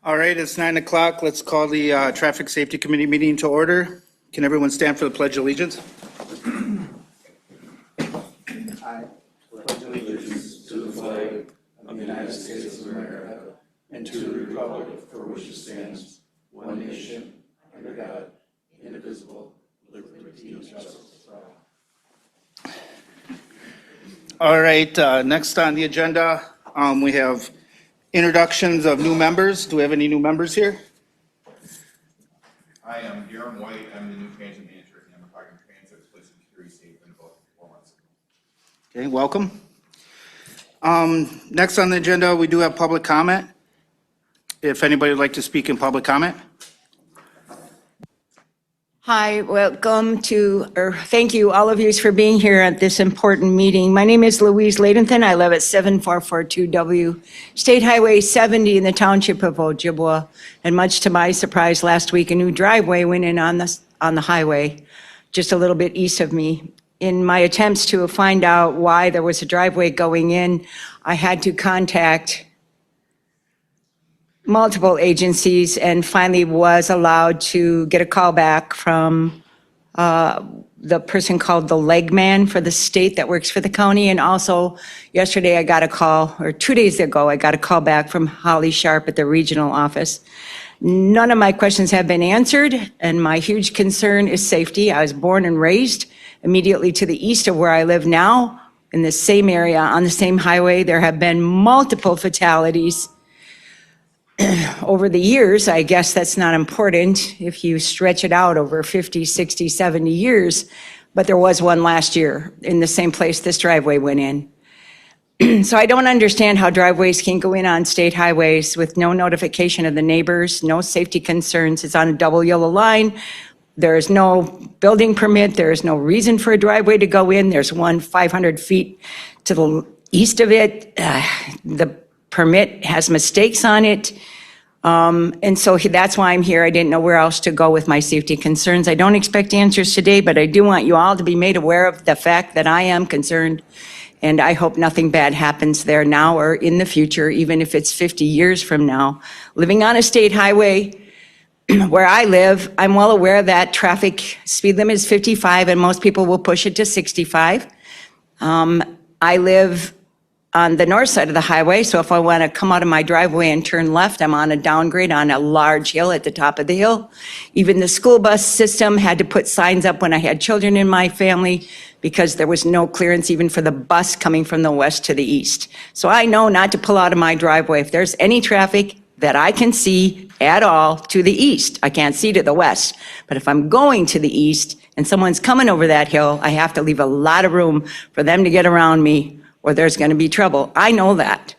All right, it's 9 o'clock. Let's call the Traffic Safety Committee meeting to order. Can everyone stand for the Pledge of Allegiance? I pledge allegiance to the flag of the United States of America and to the republic for which it stands, one nation, under God, indivisible, with liberty and justice for all. All right, next on the agenda, we have introductions of new members. Do we have any new members here? I am Darren White. I'm the new transit manager at Hammer Park and Transit. It's placed in Curie State in about 4 months ago. Okay, welcome. Next on the agenda, we do have public comment. If anybody would like to speak in public comment. Hi, thank you all of you for being here at this important meeting. My name is Louise Ladenthan. I live at 7442W State Highway 70 in the township of Ojibwa. And much to my surprise, last week a new driveway went in on the highway just a little bit east of me. In my attempts to find out why there was a driveway going in, I had to contact multiple agencies and finally was allowed to get a call back from the person called the leg man for the state that works for the county. And also yesterday I got a call, or 2 days ago, I got a call back from Holly Sharp at the regional office. None of my questions have been answered, and my huge concern is safety. I was born and raised immediately to the east of where I live now, in the same area, on the same highway. There have been multiple fatalities over the years. I guess that's not important if you stretch it out over 50, 60, 70 years, but there was one last year in the same place this driveway went in. So I don't understand how driveways can go in on state highways with no notification of the neighbors, no safety concerns. It's on a double yellow line. There is no building permit. There is no reason for a driveway to go in. There's one 500 feet to the east of it. The permit has mistakes on it. And so that's why I'm here. I didn't know where else to go with my safety concerns. I don't expect answers today, but I do want you all to be made aware of the fact that I am concerned, and I hope nothing bad happens there now or in the future, even if it's 50 years from now. Living on a state highway where I live, I'm well aware that traffic speed limit is 55 and most people will push it to 65. I live on the north side of the highway, so if I want to come out of my driveway and turn left, I'm on a downgrade on a large hill at the top of the hill. Even the school bus system had to put signs up when I had children in my family because there was no clearance even for the bus coming from the west to the east. So I know not to pull out of my driveway if there's any traffic that I can see at all to the east. I can't see to the west, but if I'm going to the east and someone's coming over that hill, I have to leave a lot of room for them to get around me, or there's going to be trouble. I know that.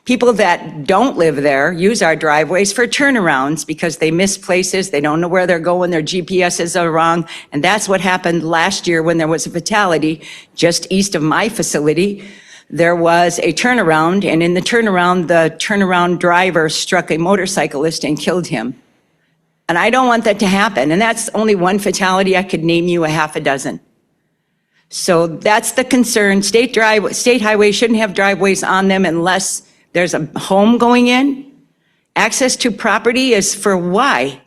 People that don't live there use our driveways for turnarounds because they miss places, they don't know where they're going, their GPSs are wrong, and that's what happened last year when there was a fatality just east of my facility. There was a turnaround, and in the turnaround driver struck a motorcyclist and killed him. And I don't want that to happen, and that's only one fatality. I could name you a half a dozen. So that's the concern. State highways shouldn't have driveways on them unless there's a home going in. Access to property is for why?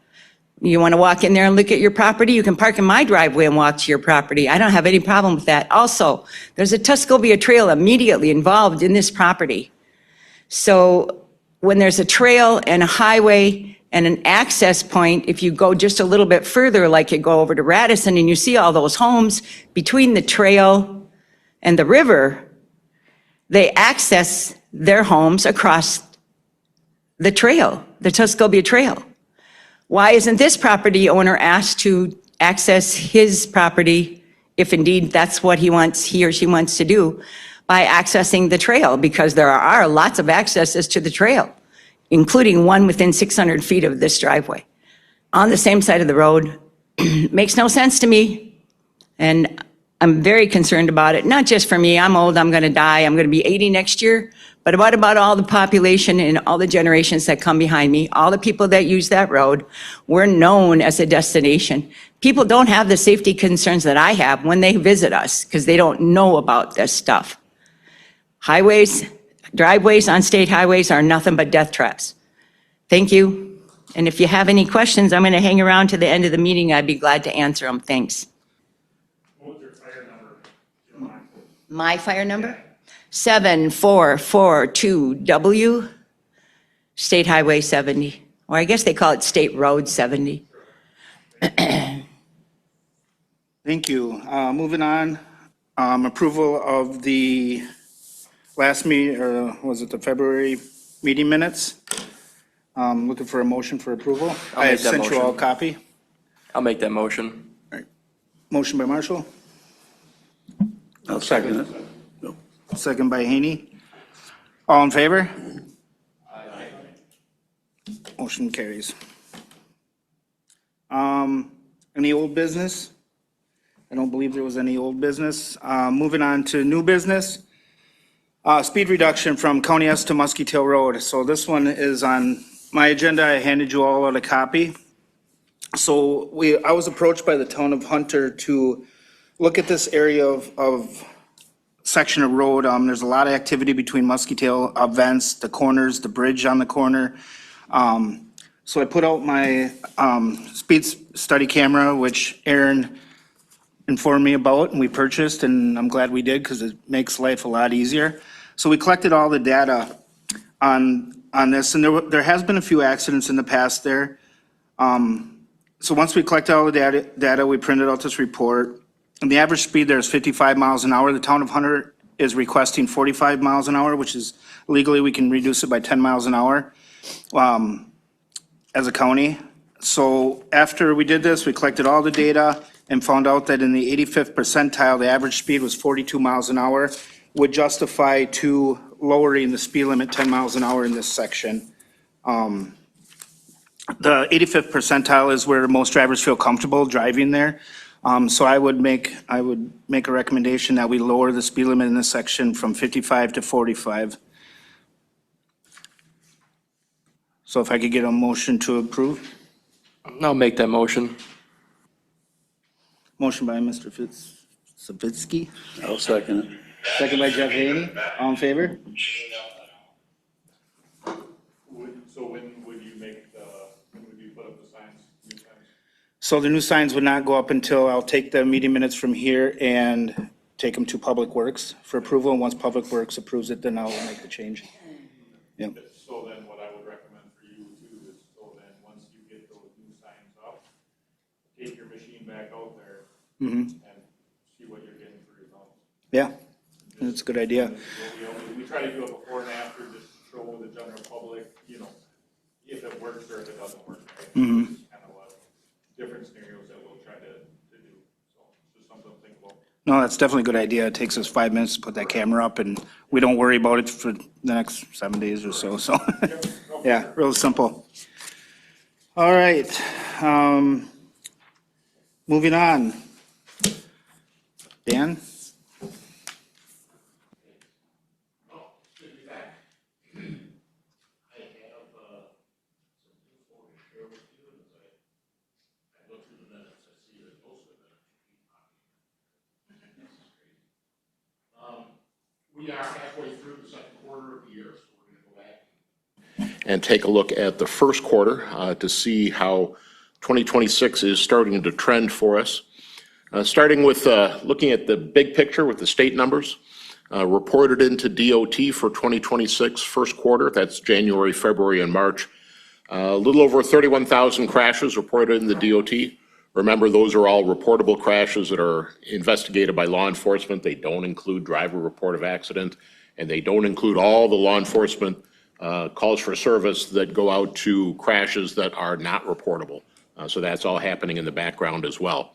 You want to walk in there and look at your property? You can park in my driveway and walk to your property. I don't have any problem with that. Also, there's a Tuscobia Trail immediately involved in this property. So when there's a trail and a highway and an access point, if you go just a little bit further, like you go over to Radisson and you see all those homes between the trail and the river, they access their homes across the trail, the Tuscobia Trail. Why isn't this property owner asked to access his property, if indeed that's what he or she wants to do, by accessing the trail? Because there are lots of accesses to the trail, including one within 600 feet of this driveway, on the same side of the road. Makes no sense to me, and I'm very concerned about it. Not just for me, I'm old, I'm gonna die, I'm gonna be 80 next year, but what about all the population and all the generations that come behind me, all the people that use that road? We're known as a destination. People don't have the safety concerns that I have when they visit us, because they don't know about this stuff. Highways, driveways on state highways are nothing but death traps. Thank you. And if you have any questions, I'm going to hang around to the end of the meeting. I'd be glad to answer them. Thanks. What was your fire number? If you don't mind? My fire number? 7442W, State Highway 70, or I guess they call it State Road 70. Thank you. Moving on, approval of the last meeting, or was it the February meeting minutes? Looking for a motion for approval. I'll I make that sent you all a motion. copy. I'll make that motion. Motion by Marshall, I'll second it. second by Haney. All in favor? Motion carries. Any old business? I don't believe there was any old business. Moving on to new business. Speed reduction from County S to Muskie Tail Road. So this one is on my agenda. I handed you all out a copy. So I was approached by the town of Hunter to look at this area of section of road. There's a lot of activity between Muskie Tail events, the corners, the bridge on the corner. So I put out my speed study camera, which Aaron informed me about and we purchased, and I'm glad we did because it makes life a lot easier. So we collected all the data on this, and there has been a few accidents in the past there. So once we collected all the data, we printed out this report, and the average speed there is 55 miles an hour. The town of Hunter is requesting 45 miles an hour, which is legally we can reduce it by 10 miles an hour as a county. So after we did this, we collected all the data and found out that in the 85th percentile, the average speed was 42 miles an hour, would justify to lowering the speed limit 10 miles an hour in this section. The 85th percentile is where most drivers feel comfortable driving there. So I would make a recommendation that we lower the speed limit in this section from 55 to 45. So if I could get a motion to approve. I'll make that motion. Motion by Mr. Savitsky, I'll second it. second by Jeff Haney. All in favor? So when would you when would you put up the signs, new signs? So the new signs would not go up until I'll take the meeting minutes from here and take them to Public Works for approval. And once Public Works approves it, then I'll make the change. Yep. So then what I would recommend for you too is, so then, once you get those new signs up, take your machine back out there and see what you're getting for results. Yeah, that's a good idea. We try to do it before and after, just to show the general public, if it works or if it doesn't work, right? It's kind of different scenarios that we'll try to do, so it's just something to think about. No, that's definitely a good idea. It takes us 5 minutes to put that camera up and we don't worry about it for the next 7 days or so, so. Yeah, real simple. All right, moving on. Dan? We are halfway through the second quarter of the year, so we're going to go back and take a look at the first quarter to see how 2026 is starting to trend for us. Starting with looking at the big picture with the state numbers reported into DOT for 2026 first quarter. That's January, February, and March. A little over 31,000 crashes reported in the DOT. Remember, those are all reportable crashes that are investigated by law enforcement. They don't include driver report of accident, and they don't include all the law enforcement calls for service that go out to crashes that are not reportable. So that's all happening in the background as well.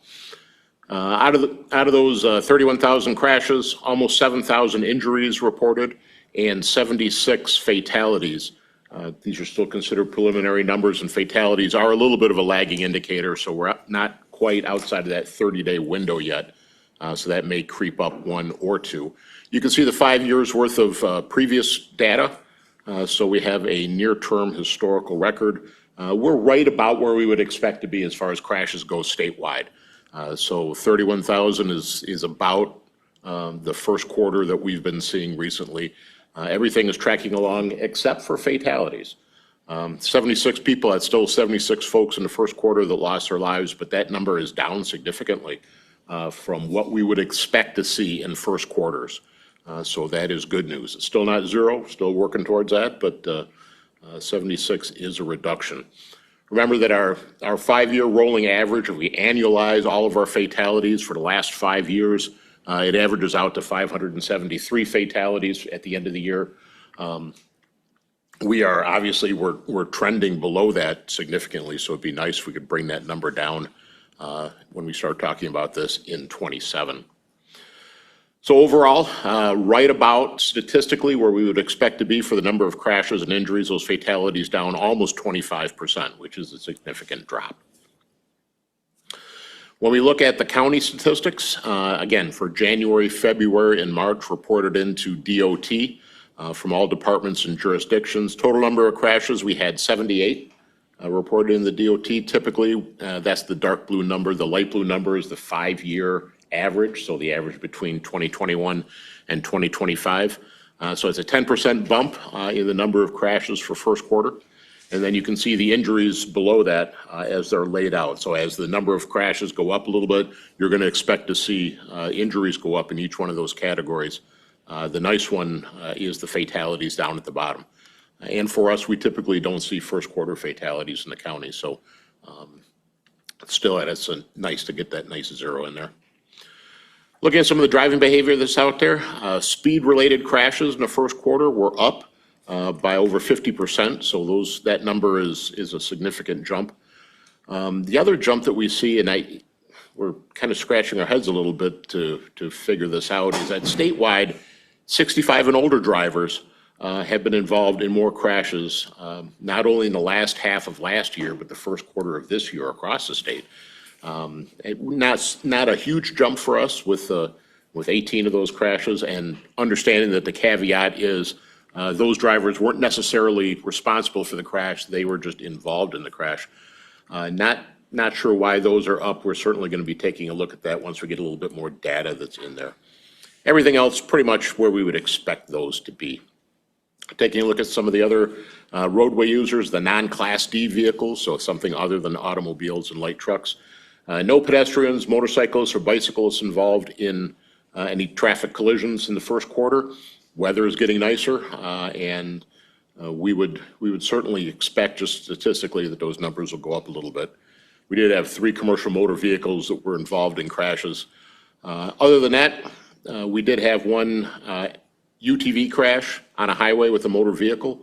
Out of those 31,000 crashes, almost 7,000 injuries reported and 76 fatalities. These are still considered preliminary numbers, and fatalities are a little bit of a lagging indicator, so we're not quite outside of that 30-day window yet. So that may creep up one or two. You can see the 5 years worth of previous data. So we have a near-term historical record. We're right about where we would expect to be as far as crashes go statewide. So 31,000 is about the first quarter that we've been seeing recently. Everything is tracking along except for fatalities. 76 people, that's still 76 folks in the first quarter that lost their lives, but that number is down significantly from what we would expect to see in first quarters. So that is good news. It's still not zero, still working towards that, but 76 is a reduction. Remember that our 5-year rolling average, if we annualize all of our fatalities for the last 5 years, it averages out to 573 fatalities at the end of the year. We are, obviously, we're trending below that significantly, so it'd be nice if we could bring that number down when we start talking about this in '27. So overall, right about statistically where we would expect to be for the number of crashes and injuries, those fatalities down almost 25%, which is a significant drop. When we look at the county statistics, again, for January, February, and March reported into DOT from all departments and jurisdictions. Total number of crashes, we had 78 reported in the DOT. Typically, that's the dark blue number. The light blue number is the 5-year average, so the average between 2021 and 2025. So it's a 10% bump in the number of crashes for first quarter. And then you can see the injuries below that as they're laid out. So as the number of crashes go up a little bit, you're going to expect to see injuries go up in each one of those categories. The nice one is the fatalities down at the bottom. And for us, we typically don't see first quarter fatalities in the county. So still, it's nice to get that nice zero in there. Looking at some of the driving behavior that's out there, speed-related crashes in the first quarter were up by over 50%. So that number is a significant jump. The other jump that we see, and we're kind of scratching our heads a little bit to figure this out, is that statewide, 65 and older drivers have been involved in more crashes, not only in the last half of last year, but the first quarter of this year across the state. Not a huge jump for us with 18 of those crashes, and understanding that the caveat is those drivers weren't necessarily responsible for the crash, they were just involved in the crash. Not sure why those are up. We're certainly going to be taking a look at that once we get a little bit more data that's in there. Everything else pretty much where we would expect those to be. Taking a look at some of the other roadway users, the non-Class D vehicles, so something other than automobiles and light trucks. No pedestrians, motorcyclists, or bicyclists involved in any traffic collisions in the first quarter. Weather is getting nicer, and we would certainly expect, just statistically, that those numbers will go up a little bit. We did have 3 commercial motor vehicles that were involved in crashes. Other than that, we did have one UTV crash on a highway with a motor vehicle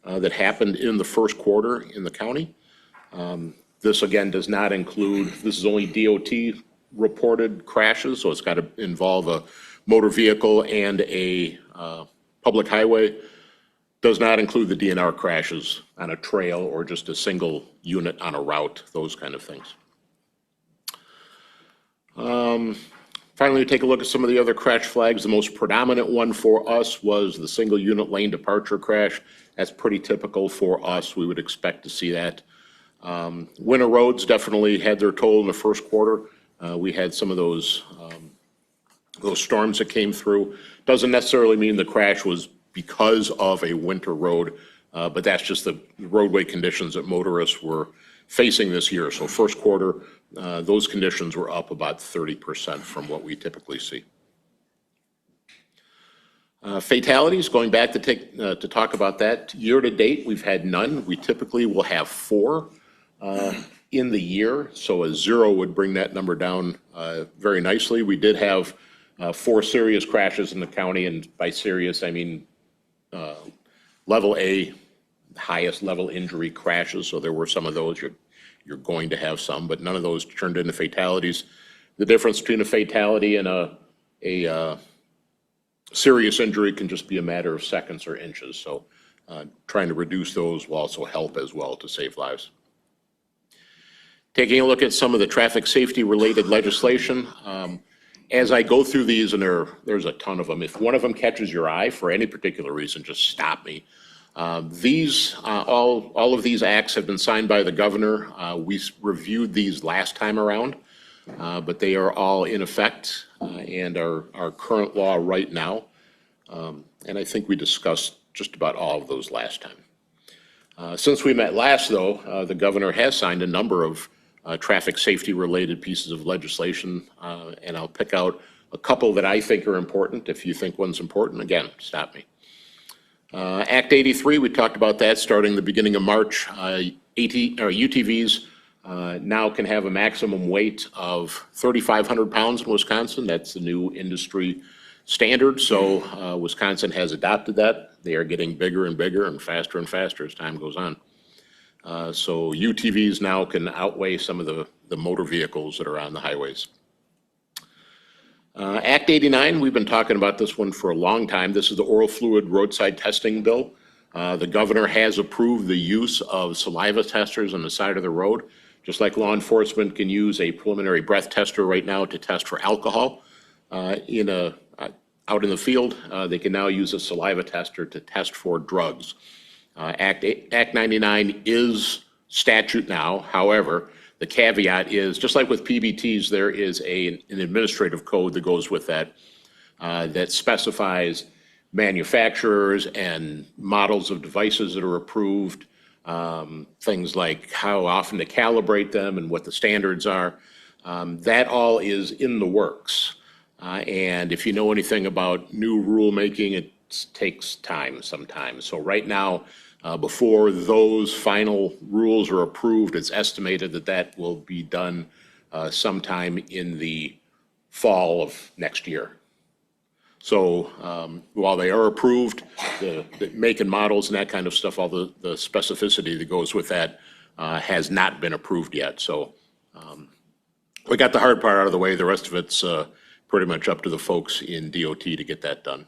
that happened in the first quarter in the county. This, again, does not include, this is only DOT reported crashes, so it's got to involve a motor vehicle and a public highway. Does not include the DNR crashes on a trail or just a single unit on a route, those kind of things. Finally, take a look at some of the other crash flags. The most predominant one for us was the single unit lane departure crash. That's pretty typical for us. We would expect to see that. Winter roads definitely had their toll in the first quarter. We had some of those storms that came through. Doesn't necessarily mean the crash was because of a winter road, but that's just the roadway conditions that motorists were facing this year. So first quarter, those conditions were up about 30% from what we typically see. Fatalities, going back to talk about that, year to date, we've had none. We typically will have 4 in the year, so a 0 would bring that number down very nicely. We did have 4 serious crashes in the county, and by serious, I mean level A, highest level injury crashes, so there were some of those. You're going to have some, but none of those turned into fatalities. The difference between a fatality and a serious injury can just be a matter of seconds or inches, so trying to reduce those will also help as well to save lives. Taking a look at some of the traffic safety related legislation, as I go through these, and there's a ton of them, if one of them catches your eye for any particular reason, just stop me. All of these acts have been signed by the governor. We reviewed these last time around, but they are all in effect and are current law right now. And I think we discussed just about all of those last time. Since we met last, though, the governor has signed a number of traffic safety-related pieces of legislation, and I'll pick out a couple that I think are important. If you think one's important, again, stop me. Act 83, we talked about that starting the beginning of March. UTVs now can have a maximum weight of 3,500 pounds in Wisconsin. That's the new industry standard, so Wisconsin has adopted that. They are getting bigger and bigger and faster as time goes on. So UTVs now can outweigh some of the motor vehicles that are on the highways. Act 89, we've been talking about this one for a long time. This is the oral fluid roadside testing bill. The governor has approved the use of saliva testers on the side of the road. Just like law enforcement can use a preliminary breath tester right now to test for alcohol out in the field, they can now use a saliva tester to test for drugs. Act 99 is statute now. However, the caveat is, just like with PBTs, there is an administrative code that goes with that that specifies manufacturers and models of devices that are approved, things like how often to calibrate them and what the standards are. That all is in the works. And if you know anything about new rulemaking, it takes time sometimes. So right now, before those final rules are approved, it's estimated that that will be done sometime in the fall of next year. So while they are approved, the make and models and that kind of stuff, all the specificity that goes with that has not been approved yet. So we got the hard part out of the way. The rest of it's pretty much up to the folks in DOT to get that done.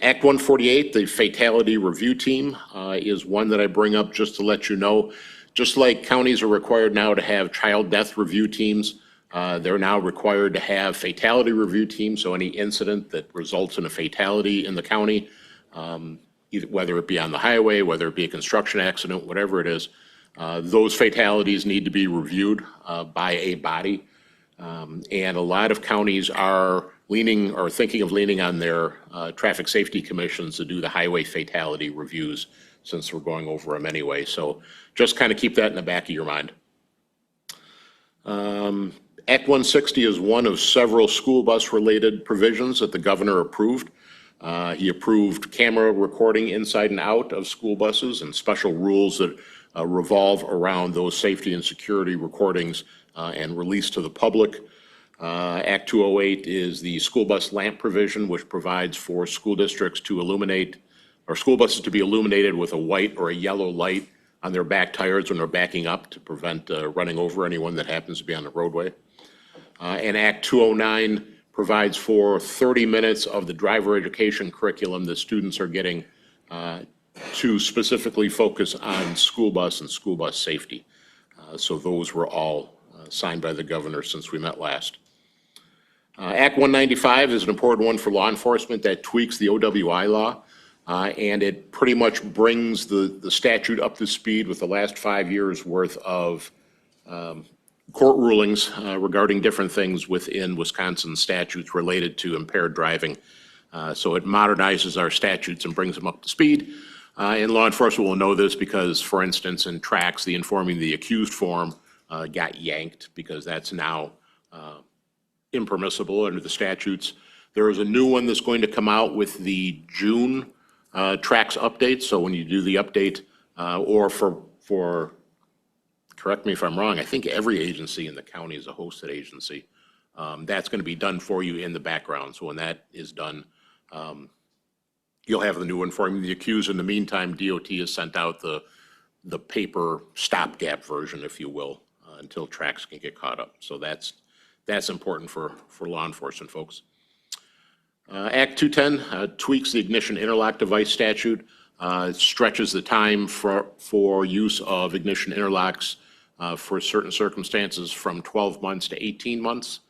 Act 148, the fatality review team, is one that I bring up just to let you know. Just like counties are required now to have child death review teams, they're now required to have fatality review teams. So any incident that results in a fatality in the county, whether it be on the highway, whether it be a construction accident, whatever it is, those fatalities need to be reviewed by a body. And a lot of counties are leaning or thinking of leaning on their traffic safety commissions to do the highway fatality reviews, since we're going over them anyway. So just kind of keep that in the back of your mind. Act 160 is one of several school bus related provisions that the governor approved. He approved camera recording inside and out of school buses and special rules that revolve around those safety and security recordings and released to the public. Act 208 is the school bus lamp provision, which provides for school districts to illuminate, or school buses to be illuminated with a white or a yellow light on their back tires when they're backing up to prevent running over anyone that happens to be on the roadway. And Act 209 provides for 30 minutes of the driver education curriculum that students are getting to specifically focus on school bus and school bus safety. So those were all signed by the governor since we met last. Act 195 is an important one for law enforcement that tweaks the OWI law, and it pretty much brings the statute up to speed with the last 5 years worth of court rulings regarding different things within Wisconsin statutes related to impaired driving. So it modernizes our statutes and brings them up to speed. And law enforcement will know this because, for instance, in tracks, the informing the accused form got yanked because that's now impermissible under the statutes. There is a new one that's going to come out with the June tracks update. So when you do the update, or for correct me if I'm wrong, I think every agency in the county is a hosted agency. That's going to be done for you in the background. So when that is done, you'll have the new one for the accused. In the meantime, DOT has sent out the paper stopgap version, if you will, until tracks can get caught up. So that's important for law enforcement folks. Act 210 tweaks the ignition interlock device statute. It stretches the time for use of ignition interlocks for certain circumstances from 12 months to 18 months.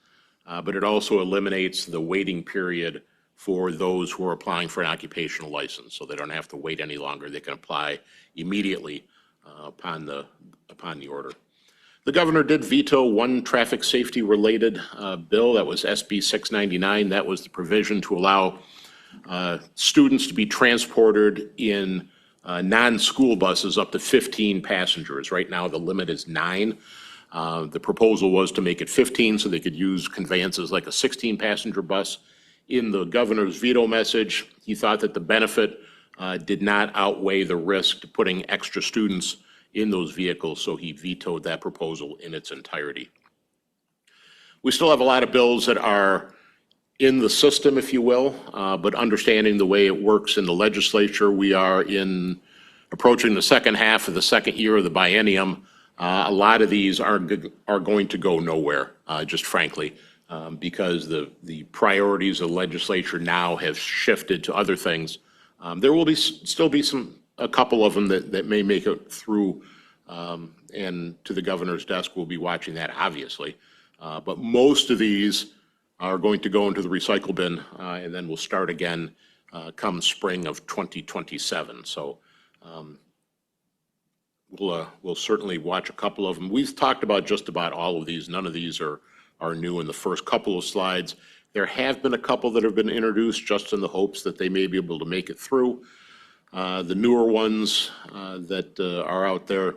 But it also eliminates the waiting period for those who are applying for an occupational license. So they don't have to wait any longer. They can apply immediately upon the order. The governor did veto one traffic safety related bill. That was SB 699. That was the provision to allow students to be transported in non-school buses up to 15 passengers. Right now, the limit is 9. The proposal was to make it 15 so they could use conveyances like a 16-passenger bus. In the governor's veto message, he thought that the benefit did not outweigh the risk to putting extra students in those vehicles, so he vetoed that proposal in its entirety. We still have a lot of bills that are in the system, if you will, but understanding the way it works in the legislature, we are approaching the second half of the second year of the biennium. A lot of these are going to go nowhere, just frankly, because the priorities of the legislature now have shifted to other things. There will still be a couple of them that may make it through, and to the governor's desk, we'll be watching that, obviously. But most of these are going to go into the recycle bin, and then we'll start again come spring of 2027. So we'll certainly watch a couple of them. We've talked about just about all of these. None of these are new in the first couple of slides. There have been a couple that have been introduced just in the hopes that they may be able to make it through. The newer ones that are out there,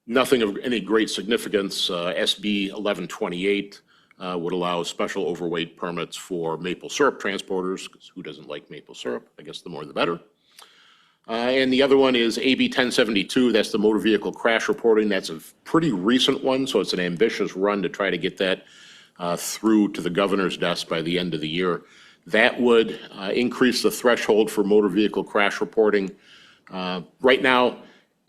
nothing of any great significance. SB 1128 would allow special overweight permits for maple syrup transporters, because who doesn't like maple syrup? I guess the more the better. And the other one is AB 1072, that's the motor vehicle crash reporting. That's a pretty recent one, so it's an ambitious run to try to get that through to the governor's desk by the end of the year. That would increase the threshold for motor vehicle crash reporting. Right now,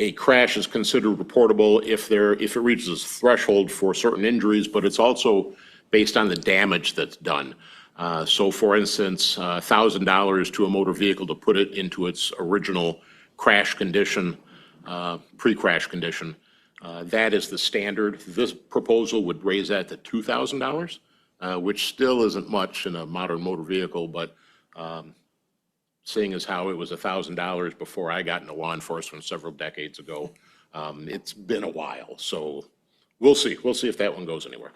a crash is considered reportable if it reaches a threshold for certain injuries, but it's also based on the damage that's done. So for instance, $1,000 to a motor vehicle to put it into its original crash condition, pre-crash condition, that is the standard. This proposal would raise that to $2,000, which still isn't much in a modern motor vehicle, but seeing as how it was $1,000 before I got into law enforcement several decades ago, it's been a while. So we'll see. We'll see if that one goes anywhere.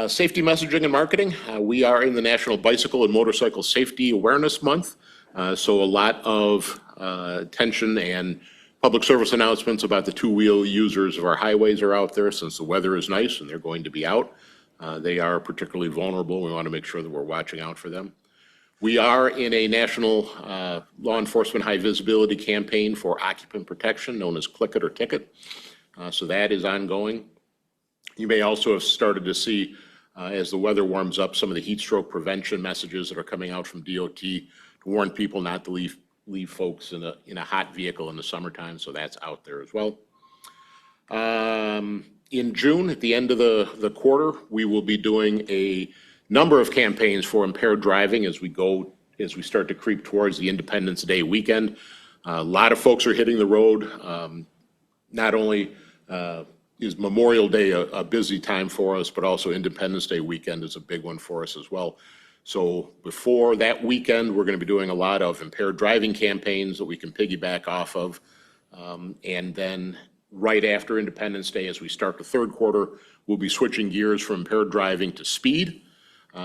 Safety messaging and marketing. We are in the National Bicycle and Motorcycle Safety Awareness Month. So a lot of attention and public service announcements about the two-wheel users of our highways are out there since the weather is nice and they're going to be out. They are particularly vulnerable. We want to make sure that we're watching out for them. We are in a national law enforcement high visibility campaign for occupant protection known as Click It or Ticket. So that is ongoing. You may also have started to see, as the weather warms up, some of the heat stroke prevention messages that are coming out from DOT to warn people not to leave folks in a hot vehicle in the summertime, so that's out there as well. In June, at the end of the quarter, we will be doing a number of campaigns for impaired driving as we start to creep towards the Independence Day weekend. A lot of folks are hitting the road. Not only is Memorial Day a busy time for us, but also Independence Day weekend is a big one for us as well. So before that weekend, we're going to be doing a lot of impaired driving campaigns that we can piggyback off of. And then right after Independence Day, as we start the third quarter, we'll be switching gears from impaired driving to speed.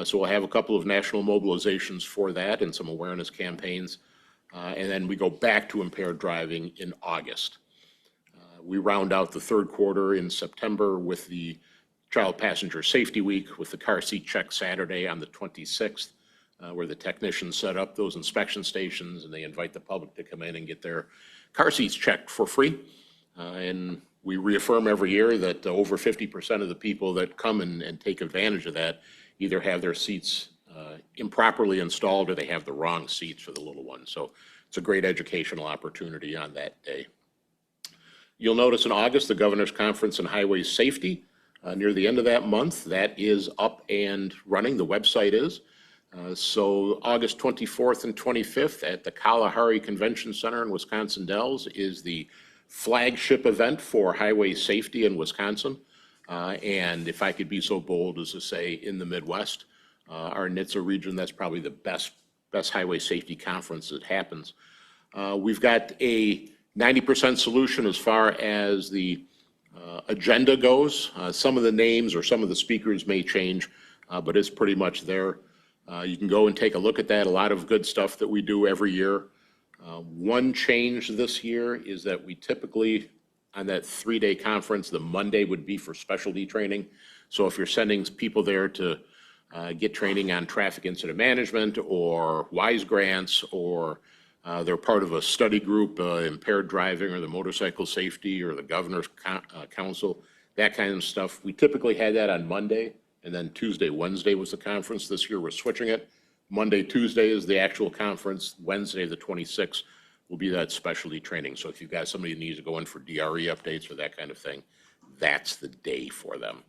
So we'll have a couple of national mobilizations for that and some awareness campaigns. And then we go back to impaired driving in August. We round out the third quarter in September with the Child Passenger Safety Week with the Car Seat Check Saturday on the 26th, where the technicians set up those inspection stations and they invite the public to come in and get their car seats checked for free. And we reaffirm every year that over 50% of the people that come and take advantage of that either have their seats improperly installed or they have the wrong seats for the little ones. So it's a great educational opportunity on that day. You'll notice in August, the Governor's Conference on Highway Safety, near the end of that month, that is up and running, the website is. So August 24th and 25th at the Kalahari Convention Center in Wisconsin Dells is the flagship event for highway safety in Wisconsin. And if I could be so bold as to say in the Midwest, our NHTSA region, that's probably the best highway safety conference that happens. We've got a 90% solution as far as the agenda goes. Some of the names or some of the speakers may change, but it's pretty much there. You can go and take a look at that. A lot of good stuff that we do every year. One change this year is that we typically, on that 3-day conference, the Monday would be for specialty training. So if you're sending people there to get training on traffic incident management or WISE grants, or they're part of a study group, impaired driving or the motorcycle safety or the governor's council, that kind of stuff. We typically had that on Monday, and then Tuesday, Wednesday was the conference. This year we're switching it. Monday, Tuesday is the actual conference. Wednesday, the 26th, will be that specialty training. So if you've got somebody who needs to go in for DRE updates or that kind of thing, that's the day for them.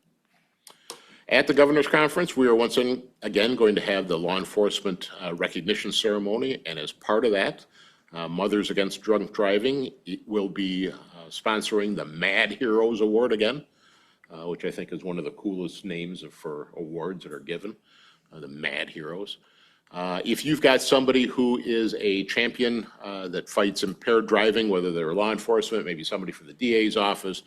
At the Governor's Conference, we are once again going to have the law enforcement recognition ceremony, and as part of that, Mothers Against Drunk Driving will be sponsoring the Mad Heroes Award again, which I think is one of the coolest names for awards that are given, the Mad Heroes. If you've got somebody who is a champion that fights impaired driving, whether they're law enforcement, maybe somebody from the DA's office,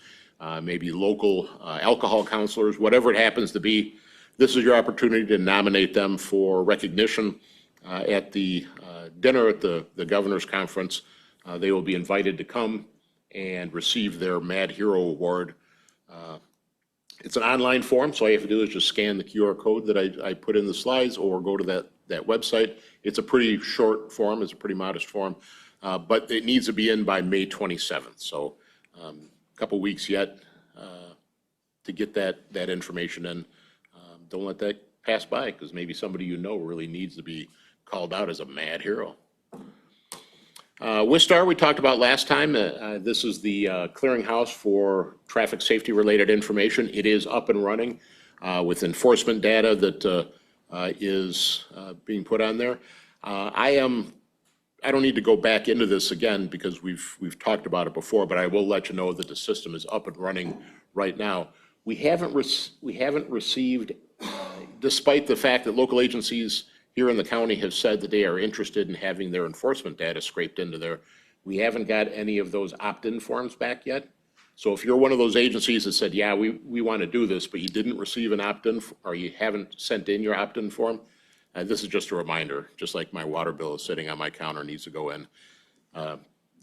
maybe local alcohol counselors, whatever it happens to be, this is your opportunity to nominate them for recognition at the dinner at the Governor's Conference. They will be invited to come and receive their Mad Hero Award. It's an online form, so all you have to do is just scan the QR code that I put in the slides or go to that website. It's a pretty short form, it's a pretty modest form, but it needs to be in by May 27th. So a couple weeks yet to get that information in. Don't let that pass by, because maybe somebody you know really needs to be called out as a mad hero. Wistar, we talked about last time. This is the clearinghouse for traffic safety related information. It is up and running with enforcement data that is being put on there. I don't need to go back into this again because we've talked about it before, but I will let you know that the system is up and running right now. We haven't received, despite the fact that local agencies here in the county have said that they are interested in having their enforcement data scraped into there, we haven't got any of those opt-in forms back yet. So if you're one of those agencies that said, yeah, we want to do this, but you didn't receive an opt-in, or you haven't sent in your opt-in form, this is just a reminder, just like my water bill is sitting on my counter, needs to go in.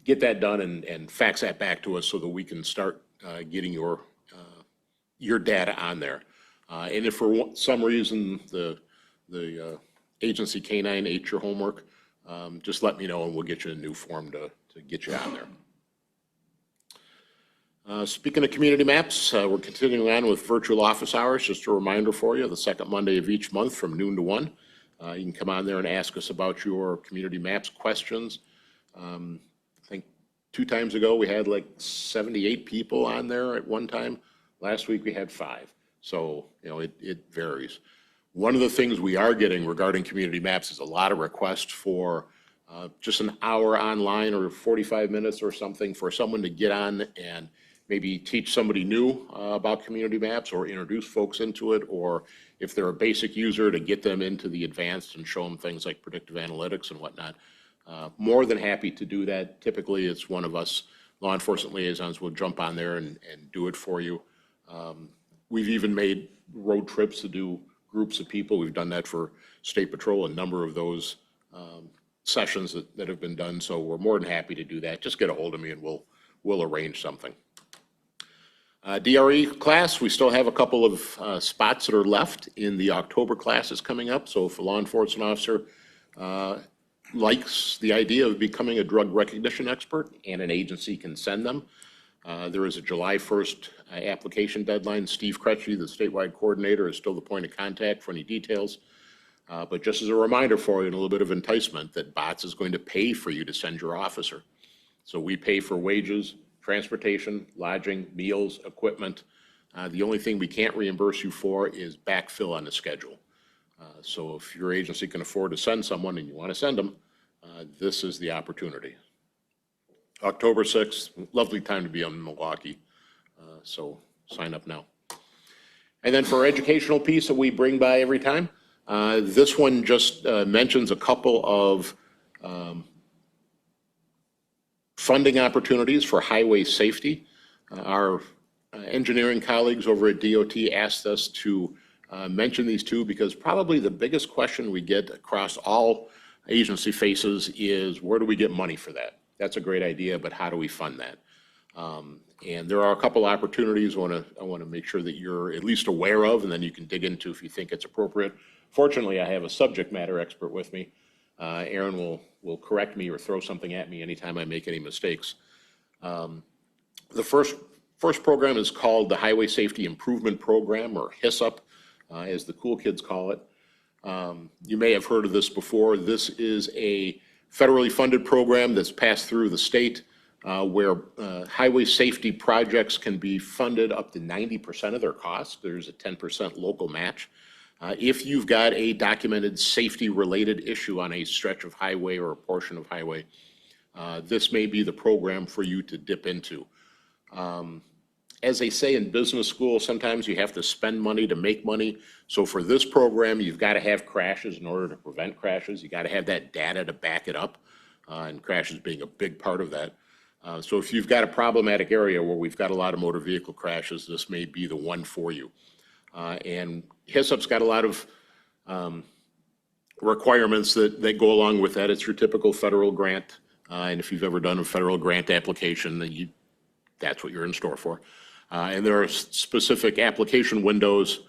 Get that done and fax that back to us so that we can start getting your data on there. And if for some reason the agency K-9 ate your homework, just let me know and we'll get you a new form to get you on there. Speaking of community maps, we're continuing on with virtual office hours. Just a reminder for you, the second Monday of each month from noon to 1. You can come on there and ask us about your community maps questions. I think 2 times ago we had like 78 people on there at one time. Last week we had 5. So, it varies. One of the things we are getting regarding community maps is a lot of requests for just an hour online or 45 minutes or something for someone to get on and maybe teach somebody new about community maps or introduce folks into it, or if they're a basic user, to get them into the advanced and show them things like predictive analytics and whatnot. More than happy to do that. Typically, it's one of us law enforcement liaisons will jump on there and do it for you. We've even made road trips to do groups of people. We've done that for State Patrol, a number of those sessions that have been done. So we're more than happy to do that. Just get a hold of me and we'll arrange something. DRE class, we still have a couple of spots that are left in the October classes coming up. So if a law enforcement officer likes the idea of becoming a drug recognition expert and an agency can send them, there is a July 1st application deadline. Steve Kretschy, the statewide coordinator, is still the point of contact for any details. But just as a reminder for you and a little bit of enticement, that BOTS is going to pay for you to send your officer. So we pay for wages, transportation, lodging, meals, equipment. The only thing we can't reimburse you for is backfill on the schedule. So if your agency can afford to send someone and you want to send them, this is the opportunity. October 6th, lovely time to be in Milwaukee, so sign up now. And then for our educational piece that we bring by every time, this one just mentions a couple of funding opportunities for highway safety. Our engineering colleagues over at DOT asked us to mention these two because probably the biggest question we get across all agency faces is, where do we get money for that? That's a great idea, but how do we fund that? And there are a couple opportunities I want to make sure that you're at least aware of, and then you can dig into if you think it's appropriate. Fortunately, I have a subject matter expert with me. Aaron will correct me or throw something at me anytime I make any mistakes. The first program is called the Highway Safety Improvement Program, or HISUP, as the cool kids call it. You may have heard of this before. This is a federally funded program that's passed through the state, where highway safety projects can be funded up to 90% of their cost. There's a 10% local match. If you've got a documented safety-related issue on a stretch of highway or a portion of highway, this may be the program for you to dip into. As they say in business school, sometimes you have to spend money to make money. So for this program, you've got to have crashes in order to prevent crashes. You got to have that data to back it up, and crashes being a big part of that. So if you've got a problematic area where we've got a lot of motor vehicle crashes, this may be the one for you. And HISUP's got a lot of requirements that go along with that. It's your typical federal grant. And if you've ever done a federal grant application, then that's what you're in store for. And there are specific application windows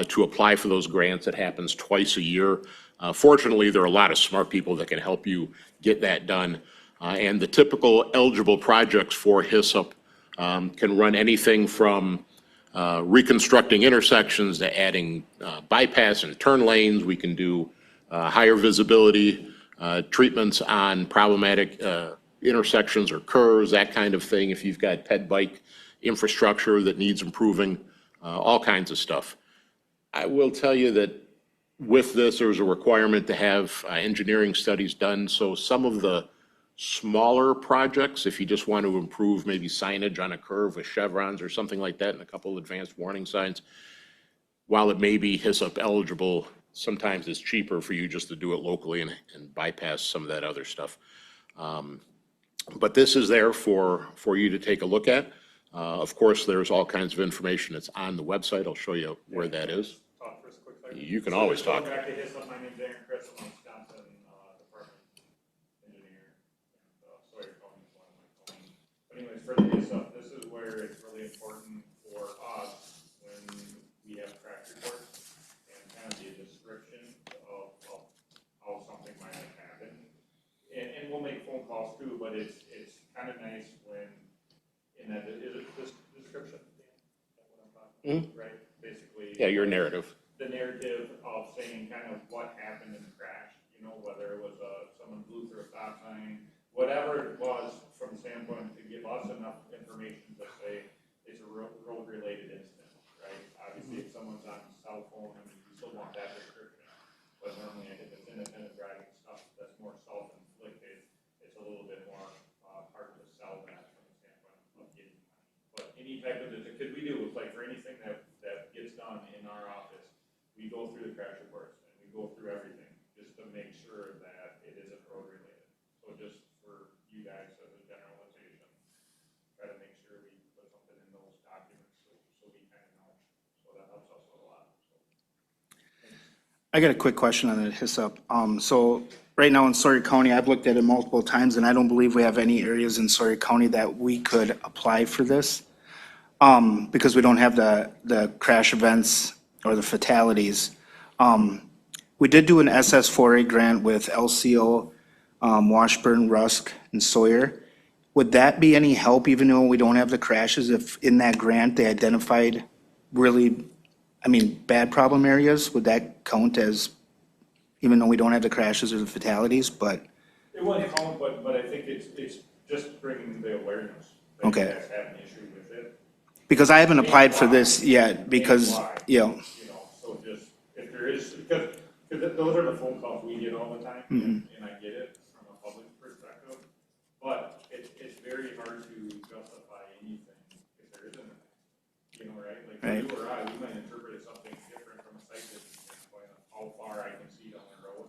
to apply for those grants. It happens twice a year. Fortunately, there are a lot of smart people that can help you get that done. And the typical eligible projects for HISUP can run anything from reconstructing intersections to adding bypass and turn lanes. We can do higher visibility treatments on problematic intersections or curves, that kind of thing. If you've got ped bike infrastructure that needs improving, all kinds of stuff. I will tell you that with this, there's a requirement to have engineering studies done. So some of the smaller projects, if you just want to improve maybe signage on a curve with chevrons or something like that and a couple of advanced warning signs, while it may be HISUP eligible, sometimes it's cheaper for you just to do it locally and bypass some of that other stuff. But this is there for you to take a look at. Of course, there's all kinds of information that's on the website. I'll show you where that is. Talk for us a quick second. You can always talk. Going back to HISUP, my name's Aaron Chris, I'm a Wisconsin Department Engineer, and Sawyer County is one of my counties. But anyways, for the HISUP, this is where it's really important for us when we have crash reports and kind of the description of how something might have happened. And we'll make phone calls too, but it's kind of nice when, in that, is it this description? Right, basically. Yeah, your narrative. The narrative of saying kind of what happened in the crash, you know, whether it was someone blew through a stop sign, whatever it was, from the standpoint to give us enough information to say it's a road-related incident, right? Obviously, if someone's on cell phone, I mean, you still want that description. But normally, if it's independent driving stuff that's more self-inflicted, it's a little bit more hard to sell that from the standpoint of getting money. But any type of, because we do, it's like for anything that gets done in our office, we go through the crash reports and we go through everything just to make sure that it isn't road related. So just for you guys as a generalization, try to make sure we put something in those documents so we kind of know. So that helps us a lot. I got a quick question on the HISUP. So right now in Sawyer County, I've looked at it multiple times, and I don't believe we have any areas in Sawyer County that we could apply for this, because we don't have the crash events or the fatalities. We did do an SS4A grant with LCO, Washburn, Rusk, and Sawyer. Would that be any help, even though we don't have the crashes, if in that grant they identified really, bad problem areas? Would that count as, even though we don't have the crashes or the fatalities, but? It wouldn't count, but I think it's just bringing the awareness that Okay. you guys have an issue with it. Because I haven't applied for this yet, because, And why, you know, so just, if there is, because those are the phone calls we get all the time, and I get it from a public perspective, but it's very hard to justify anything if there isn't anything, right? Like, Right. you or I, we might interpret it something different from a site visit standpoint of how far I can see down the road,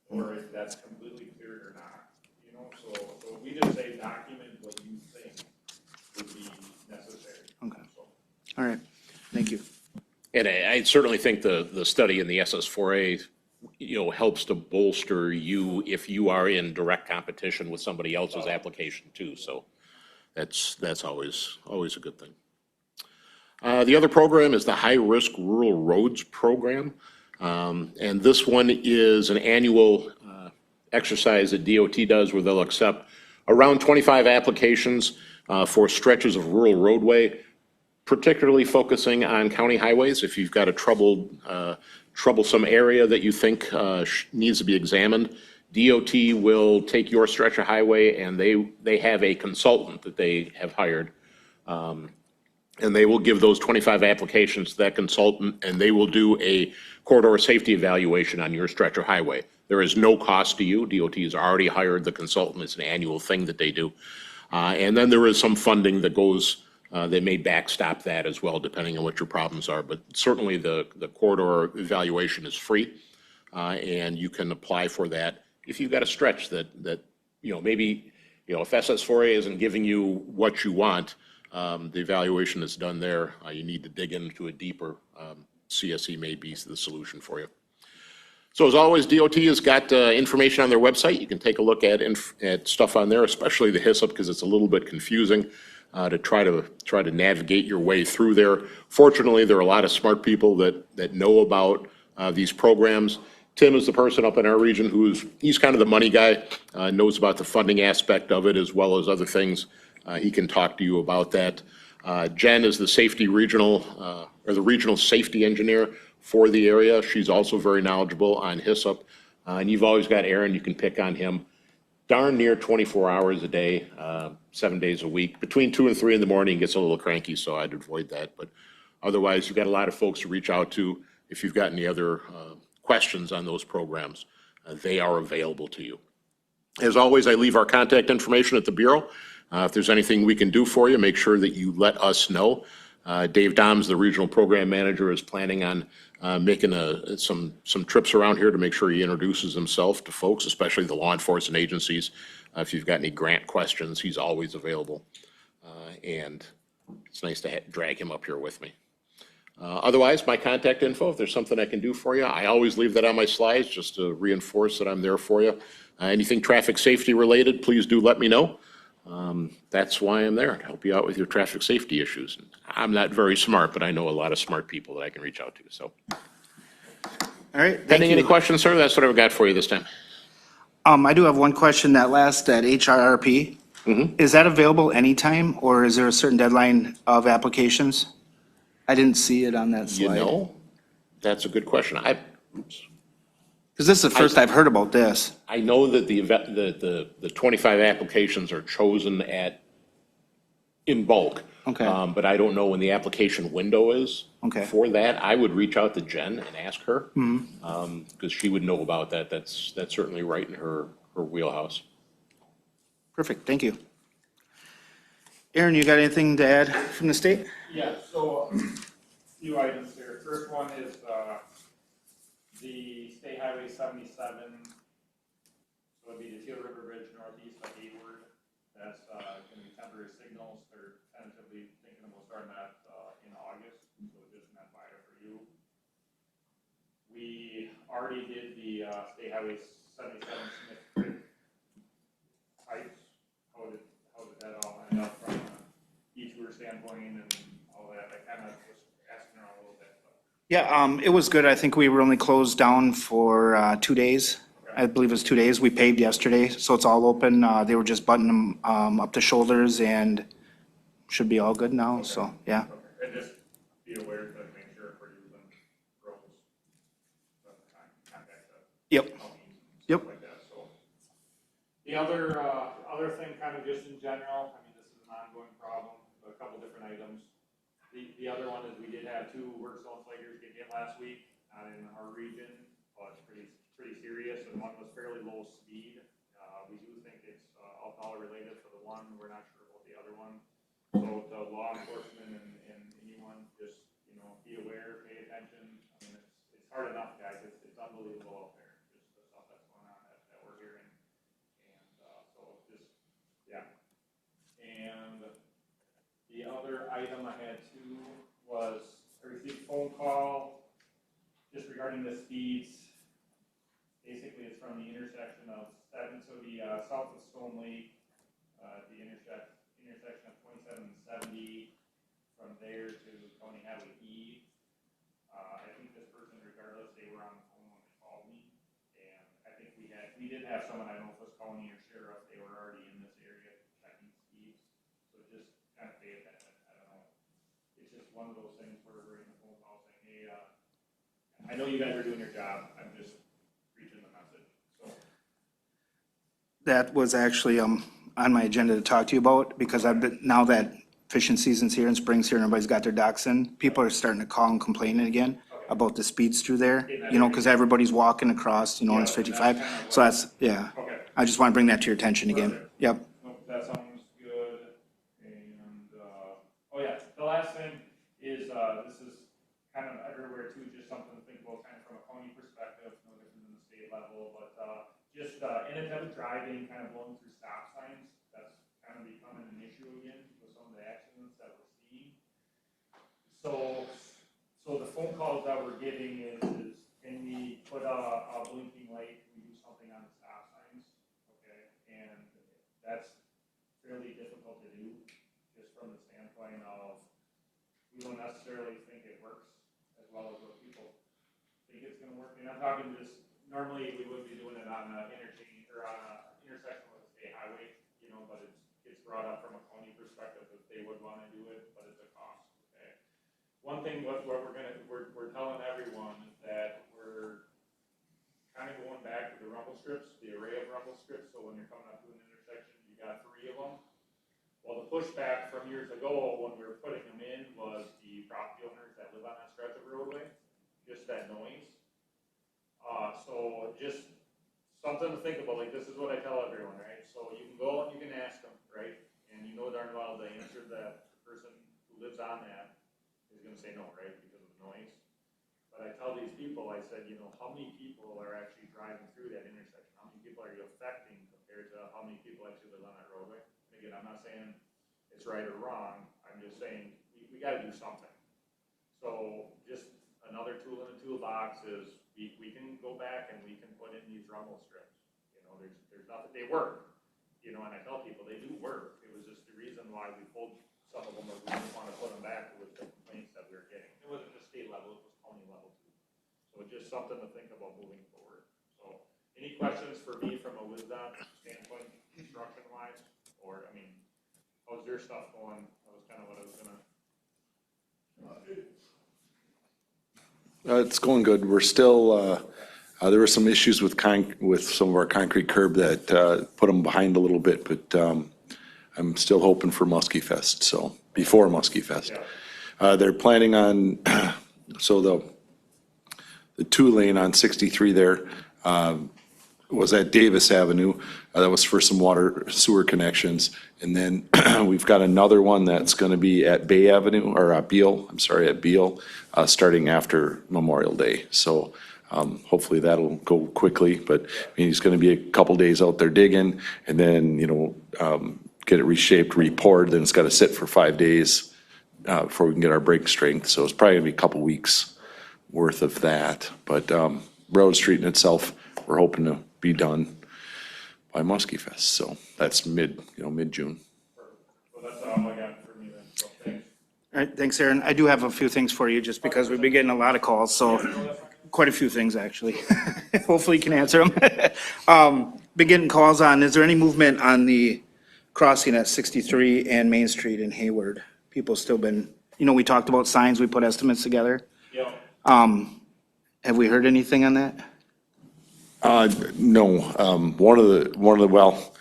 or if that's completely cleared or not, so if we just say document what you think would be necessary. Okay. So, all right, thank you. And I certainly think the study in the SS4A helps to bolster you if you are in direct competition with somebody else's application too. So that's always a good thing. The other program is the High Risk Rural Roads Program. And this one is an annual exercise that DOT does where they'll accept around 25 applications for stretches of rural roadway, particularly focusing on county highways. If you've got a troublesome area that you think needs to be examined, DOT will take your stretch of highway and they have a consultant that they have hired. And they will give those 25 applications to that consultant, and they will do a corridor safety evaluation on your stretch of highway. There is no cost to you. DOT has already hired the consultant. It's an annual thing that they do. And then there is some funding that goes, they may backstop that as well, depending on what your problems are. But certainly the corridor evaluation is free, and you can apply for that if you've got a stretch that maybe, if SS4A isn't giving you what you want, the evaluation that's done there, you need to dig into it deeper. CSE may be the solution for you. So as always, DOT has got information on their website. You can take a look at stuff on there, especially the HISP, because it's a little bit confusing to try to navigate your way through there. Fortunately, there are a lot of smart people that know about these programs. Tim is the person up in our region he's kind of the money guy, knows about the funding aspect of it as well as other things. He can talk to you about that. Jen is the the regional safety engineer for the area. She's also very knowledgeable on HISP. And you've always got Aaron, you can pick on him darn near 24 hours a day, 7 days a week. Between 2 and 3 in the morning, he gets a little cranky, so I'd avoid that. But otherwise, you've got a lot of folks to reach out to if you've got any other questions on those programs. They are available to you. As always, I leave our contact information at the Bureau. If there's anything we can do for you, make sure that you let us know. Dave Doms, the regional program manager, is planning on making some trips around here to make sure he introduces himself to folks, especially the law enforcement agencies. If you've got any grant questions, he's always available. And it's nice to drag him up here with me. Otherwise, my contact info, if there's something I can do for you, I always leave that on my slides just to reinforce that I'm there for you. Anything traffic safety related, please do let me know. That's why I'm there, to help you out with your traffic safety issues. I'm not very smart, but I know a lot of smart people that I can reach out to, so. All right, thank Pending any you. questions, sir? That's what I've got for you this time. I do have one question. That HRRP, is that available anytime, or is there a certain deadline of applications? I didn't see it on that slide. That's a good question. Because this is the first I've heard about this. I know that the 25 applications are chosen in bulk. Okay. But I don't know when the application window is. Okay. For that. I would reach out to Jen and ask her. Because she would know about that. That's certainly right in her wheelhouse. Perfect, thank you. Aaron, you got anything to add from the state? Yeah, so a few items here. First one is the State Highway 77, so it'd be the Teal River Bridge northeast of Hayward. That's going to be temporary signals. They're tentatively thinking about starting that in August, so just an FYI for you. We already did the State Highway 77 Smith Creek pipes. How did that all end up from a detour standpoint and all that? I kind of was asking around a little bit. Yeah, it was good. I think we were only closed down for 2 days. I believe it was 2 days. We paved yesterday, so it's all open. They were just buttoning them up to shoulders and should be all good now, so, yeah. Okay, and just be aware to make sure if we're using roads, contact the Yep, county, Yep. stuff like that, so. The other thing, kind of just in general, I mean, this is an ongoing problem, a couple different items. The other one is we did have 2 work zone flaggers get hit last week, not in our region, but pretty serious, and one was fairly low speed. We do think it's alcohol related for the one, we're not sure about the other one. So the law enforcement and anyone, just, be aware, pay attention. I mean, it's hard enough, guys, it's unbelievable out there, just the stuff that's going on that we're hearing. And so just, yeah. And the other item I had too was I received a phone call just regarding the speeds from the intersection of seven, so the, south of Stone Lake, the intersection of 27 and 70, from there to County Highway E. I think this person, regardless, they were on the phone when they called me, and I think we did have someone, I don't know if it was county or sheriff, they were already in this area checking speeds, so just kind of pay attention, I don't know. It's just one of those things where we're in the phone call saying, hey, I know you guys are doing your job, I'm just preaching the message, so. That was actually on my agenda to talk to you about, because I've been, now that fishing season's here and spring's here and everybody's got their docks in, people are starting to call and complaining again about the speeds through there, you know, because everybody's walking across, you know, and it's 55. So that's, yeah, Okay. I just want to bring that to your attention again. Yep. Nope, that sounds good, and, oh yeah, the last thing is, this is kind of everywhere too, just something to think about kind of from a county perspective, no different than the state level, but, just, inattentive driving, kind of blowing through stop signs, that's kind of becoming an issue again with some of the accidents that we're seeing. So the phone calls that we're getting is can we put a blinking light, can we do something on the stop signs? Okay, and that's fairly difficult to do, just from the standpoint of, we don't necessarily think it works as well as what people think it's gonna work. And I'm talking just, normally we would be doing it on an interchange, or on a intersection with a state highway, you know, but it's brought up from a county perspective that they would wanna do it, but it's a cost, okay? One thing, what we're telling everyone is that we're kind of going back to the rumble strips, the array of rumble strips, so when you're coming up to an intersection, you got 3 of them. Well, the pushback from years ago, when we were putting them in, was the property owners that live on that stretch of roadway, just that noise. So just something to think about, like, this is what I tell everyone, right? So you can go and you can ask them, right? And you know darn well the answer that the person who lives on that is gonna say no, right, because of the noise. But I tell these people, I said, you know, how many people are actually driving through that intersection? How many people are you affecting compared to how many people actually live on that roadway? And again, I'm not saying it's right or wrong, I'm just saying we gotta do something. So just another tool in the toolbox is we can go back and we can put in these rumble strips. You know, there's nothing, they work, you know, and I tell people they do work. It was just the reason why we pulled some of them, or we didn't want to put them back with the complaints that we were getting. It wasn't just state level, it was county level too. So it's just something to think about moving forward. So any questions for me from a WisDOT standpoint, construction wise, or, I mean, how's your stuff going? That was kind of what I was gonna. It's going good. We're still, there were some issues with some of our concrete curb that put them behind a little bit, but I'm still hoping for Muskie Fest, so, before Muskie Fest. They're planning on, so the 2-lane on 63 there was at Davis Avenue. That was for some water sewer connections. And then we've got another one that's going to be at Bay Avenue, or at Beale, at Beale, starting after Memorial Day. So hopefully that'll go quickly, but I mean, he's going to be a couple days out there digging, and then, you know, get it reshaped, re-poured, then it's got to sit for 5 days before we can get our brake strength. So it's probably going to be a couple weeks worth of that. But Road Street in itself, we're hoping to be done by Muskie Fest. So that's mid-June. So that's all I got for me then, so thanks. All right, thanks, Aaron. I do have a few things for you, just because we've been getting a lot of calls, so quite a few things, actually. Hopefully you can answer them. Been getting calls on, is there any movement on the crossing at 63 and Main Street in Hayward? People still been, you know, we talked about signs, we put estimates together. Yeah. Have we heard anything on that? No, well,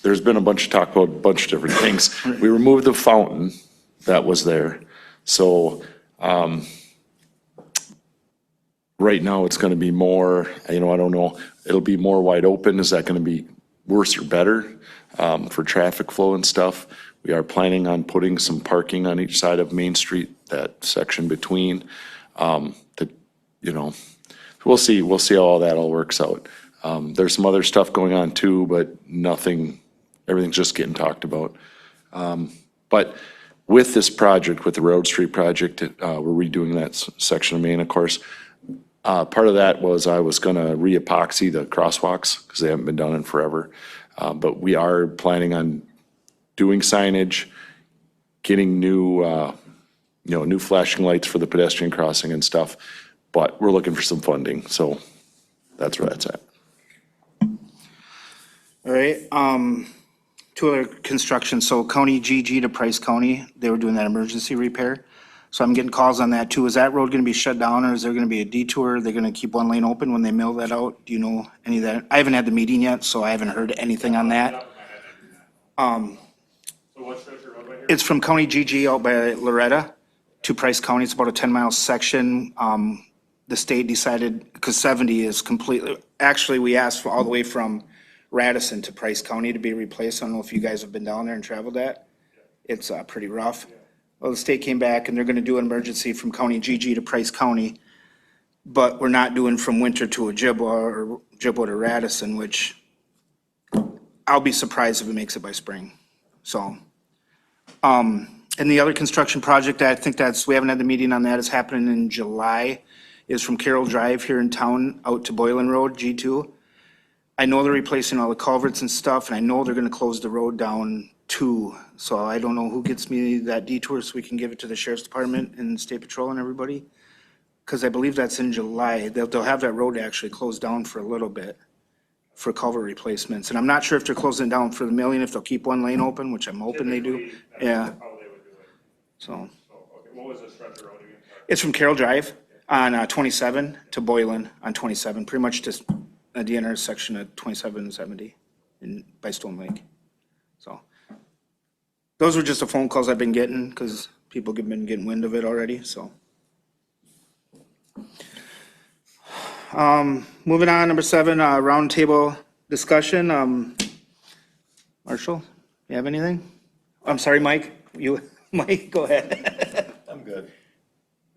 there's been a bunch of talk about a bunch of different things. We removed the fountain that was there. So, right now it's gonna be more, you know, I don't know, it'll be more wide open. Is that gonna be worse or better, for traffic flow and stuff? We are planning on putting some parking on each side of Main Street, that section between, you know, we'll see how all that all works out. There's some other stuff going on too, but nothing, everything's just getting talked about. But with this project, with the Road Street project, we're redoing that section of Main, of course. Part of that was I was gonna re-epoxy the crosswalks, because they haven't been done in forever. But we are planning on doing signage, getting new, new flashing lights for the pedestrian crossing and stuff. But we're looking for some funding, so that's where that's at. All right, two other construction, so County GG to Price County, they were doing that emergency repair. So I'm getting calls on that too. Is that road gonna be shut down, or is there gonna be a detour? They're gonna keep one lane open when they mill that out? Do you know any of that? I haven't had the meeting yet, so I haven't heard anything on that. So what stretch of road right here? It's from County GG out by Loretta to Price County. It's about a 10-mile section. The state decided, because 70 is completely, actually, we asked for all the way from Radisson to Price County to be replaced. I don't know if you guys have been down there and traveled that. It's pretty rough. Well, the state came back and they're gonna do an emergency from County GG to Price County. But we're not doing from Winter to Ojibwa or Ojibwa to Radisson, which I'll be surprised if it makes it by spring. So, and the other construction project, I think we haven't had the meeting on that, is happening in July, is from Carroll Drive here in town out to Boylan Road, G2. I know they're replacing all the culverts and stuff, and I know they're gonna close the road down too. So I don't know who gets me that detour so we can give it to the sheriff's department and state patrol and everybody. Cause I believe that's in July. They'll have that road actually closed down for a little bit for culvert replacements. And I'm not sure if they're closing down for the milling, if they'll keep one lane open, which I'm hoping they do. Typically, that's Yeah, how they would do it. so. So, okay, what was the stretch of road again? Sorry. It's from Carroll Drive on 27 to Boylan on 27, pretty much just at the intersection of 27 and 70 by Stone Lake. So those were just the phone calls I've been getting because people have been getting wind of it already, so. Moving on, number 7, roundtable discussion. Marshall, you have anything? I'm sorry, Mike, Mike, go ahead. I'm good.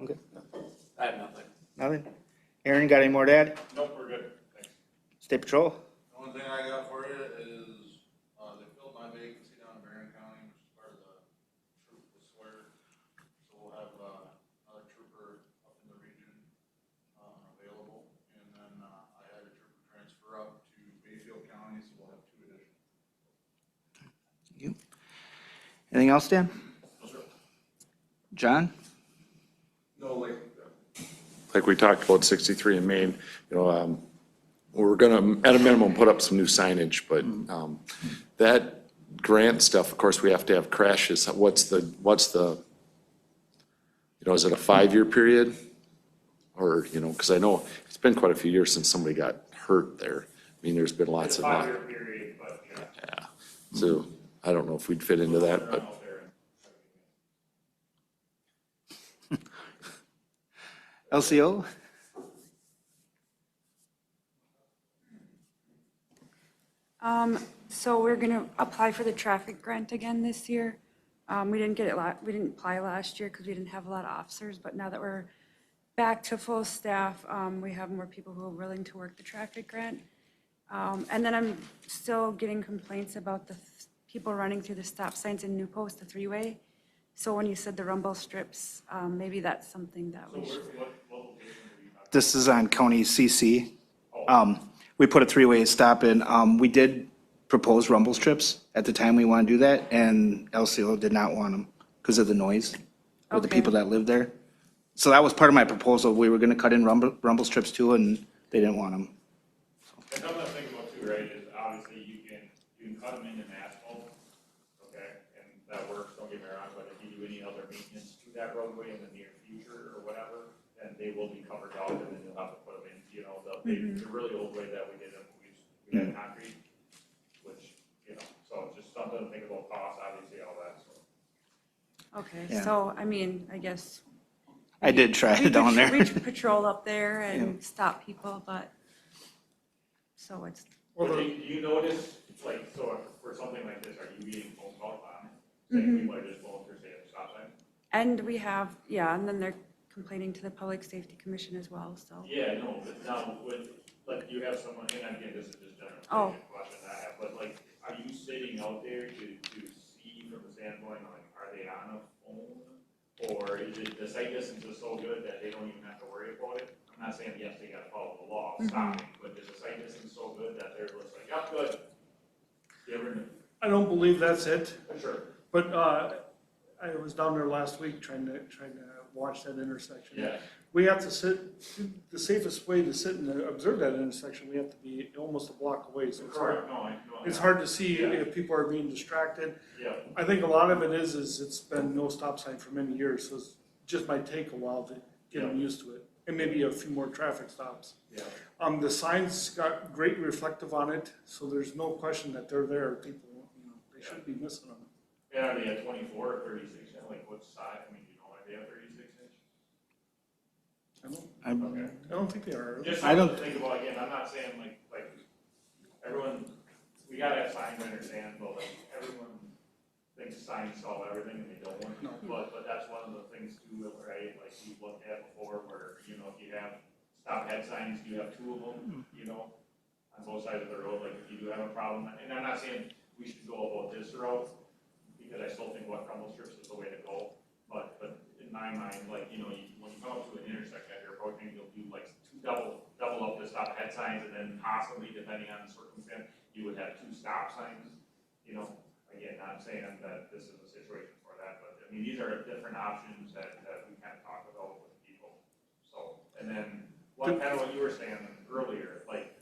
Okay, I have nothing. nothing? Aaron, got any more to add? Nope, we're good. Thanks. State Patrol? The only thing I got for you is, they filled my vacancy down in Marion County, which is part of the troop this swear. So we'll have, another trooper up in the region, available. And then, I had a trooper transfer up to Bayfield County, so we'll have 2 additional. You. Anything else, Dan? John? No, Like we talked about 63 in Maine, we're gonna, at a minimum, put up some new signage, but that grant stuff, of course, we have to have crashes. What's the, is it a 5-year period? Or, because I know it's been quite a few years since somebody got hurt there. I mean, there's been lots It's a of, 5-year period, but yeah. yeah. So I don't know if we'd fit into that, but. Out there. LCO? So we're gonna apply for the traffic grant again this year. We didn't get it, we didn't apply last year because we didn't have a lot of officers, but now that we're back to full staff, we have more people who are willing to work the traffic grant. And then I'm still getting complaints about the people running through the stop signs in New Post, the 3-way. So when you said the rumble strips, maybe that's something that we should. This is on County CC. We put a 3-way stop in. We did propose rumble strips at the time we want to do that, and LCO did not want them because of the noise of the Okay. people that live there. So that was part of my proposal. We were going to cut in rumble strips too, and they didn't want them. And something to think about too, right, is obviously you can cut them in asphalt, okay, and that works, don't get me wrong, but if you do any other maintenance to that roadway in the near future or whatever, then they will be covered out and then you'll have to put them in, the really old way that we did them, we had concrete, which, so it's just something to think about cost, obviously, all that, so. Okay, Yeah. so, I mean, I guess. I did try it down there. We patrol up there and stop people, but, so it's, Well, do you notice, like, so for something like this, are you getting phone calls on it? Saying people are just going through, say, a stop sign? and we have, yeah, and then they're complaining to the Public Safety Commission as well, so. Yeah, no, but now, like, you have someone, and again, this is just general Oh. question I have, but like, are you sitting out there to see from the standpoint, like, are they on a phone? Or is it, the sight distance is so good that they don't even have to worry about it? I I'm not saying, yes, they gotta follow the law, of stopping, but is the sight distance so good that they're just like, yep, good? You ever, I don't believe that's it, sure, but, I was down there last week trying to watch that intersection. yeah, We have to sit, the safest way to sit and observe that intersection, we have to be almost a block away, so it's hard. correct, no, I know. It's hard to see if people are being distracted. Yeah, I think a lot of it is it's been no stop sign for many years, so it just might take a while to get them used to it. And maybe a few more traffic stops. yeah, The signs got great reflective on it, so there's no question that they're there. People, they shouldn't be missing them. and are they at 24 or 36, like what size, I mean, you know, are they at 36 inch? I don't think they are. Just I something don't- to think about, again, I'm not saying like, everyone, we gotta have signs, I understand, but like, everyone thinks signs solve everything and they don't. No. But that's one of the things too, right, like we looked at before where, you know, if you have stop head signs, you have two of them, you know, on both sides of the road, like if you do have a problem, and I'm not saying we should go about this route, because I still think what crumble strips is the way to go, but in my mind, like, you know, when you come up to an intersection at your approaching, you'll do like double up the stop head signs, and then possibly, depending on the circumstance, you would have two stop signs, you know, again, not saying that this is a situation for that, but I mean, these are different options that we kind of talked about with people. So, and then, kind of what you were saying earlier, like,